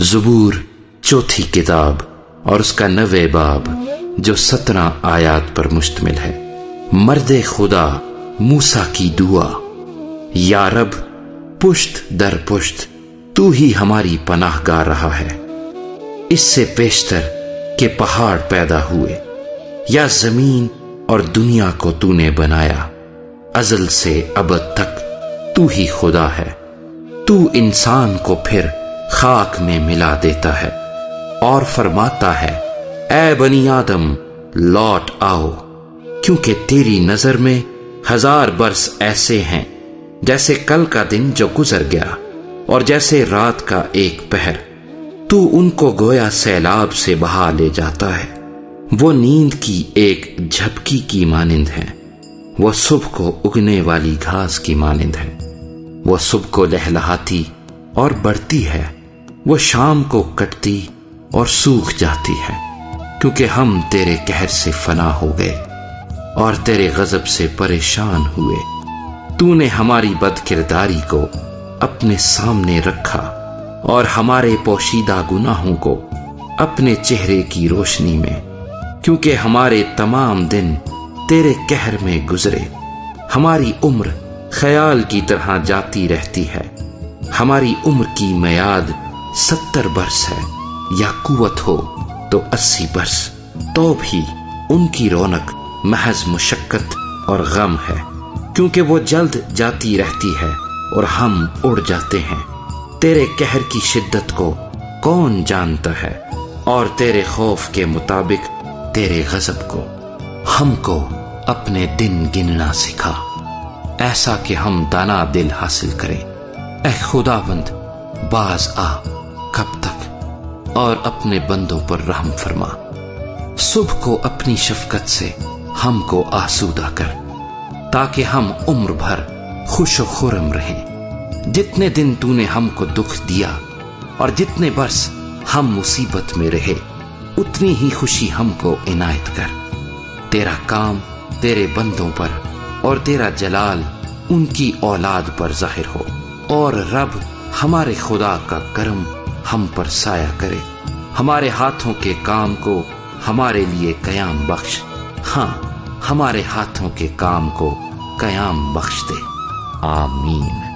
زبور چوتھی کتاب اور اس کا 9 باب جو 17 آیات پر مشتمل ہے۔ مرد خدا موسیٰ کی دعا۔ یا رب، پشت در پشت تو ہی ہماری پناہ گاہ رہا ہے۔ اس سے پیشتر کہ پہاڑ پیدا ہوئے یا زمین اور دنیا کو تو نے بنایا، ازل سے ابد تک تو ہی خدا ہے۔ تو انسان کو پھر خاک میں ملا دیتا ہے اور فرماتا ہے، اے بنی آدم لوٹ آؤ، کیونکہ تیری نظر میں 1000 برس ایسے ہیں جیسے کل کا دن جو گزر گیا اور جیسے رات کا ایک پہر۔ تو ان کو گویا سیلاب سے بہا لے جاتا ہے، وہ نیند کی ایک جھپکی کی مانند ہے، وہ صبح کو اگنے والی گھاس کی مانند ہے، وہ صبح کو لہلہاتی اور بڑھتی ہے، وہ شام کو کٹتی اور سوکھ جاتی ہے، کیونکہ ہم تیرے قہر سے فنا ہو گئے اور تیرے غضب سے پریشان ہوئے۔ تو نے ہماری بد کرداری کو اپنے سامنے رکھا اور ہمارے پوشیدہ گناہوں کو اپنے چہرے کی روشنی میں، کیونکہ ہمارے تمام دن تیرے قہر میں گزرے۔ ہماری عمر خیال کی طرح جاتی رہتی ہے، ہماری عمر کی میعاد 70 برس ہے، یا قوت ہو تو 80 برس، تو بھی ان کی رونق محض مشقت اور غم ہے، کیونکہ وہ جلد جاتی رہتی ہے اور ہم اڑ جاتے ہیں۔ تیرے قہر کی شدت کو کون جانتا ہے، اور تیرے خوف کے مطابق تیرے غضب کو۔ ہم کو اپنے دن گننا سکھا، ایسا کہ ہم دانا دل حاصل کریں۔ اے خداوند، باز آ، کب تک؟ اور اپنے بندوں پر رحم فرما۔ صبح کو اپنی شفقت سے ہم کو آسودہ کر، تاکہ ہم عمر بھر خوش و خرم رہیں۔ جتنے دن تو نے ہم کو دکھ دیا اور جتنے برس ہم مصیبت میں رہے، اتنی ہی خوشی ہم کو عنایت کر۔ تیرا کام تیرے بندوں پر اور تیرا جلال ان کی اولاد پر ظاہر ہو، اور رب ہمارے خدا کا کرم ہم پر سایہ کرے۔ ہمارے ہاتھوں کے کام کو ہمارے لیے قیام بخش، ہاں ہمارے ہاتھوں کے کام کو قیام بخش دے۔ آمین۔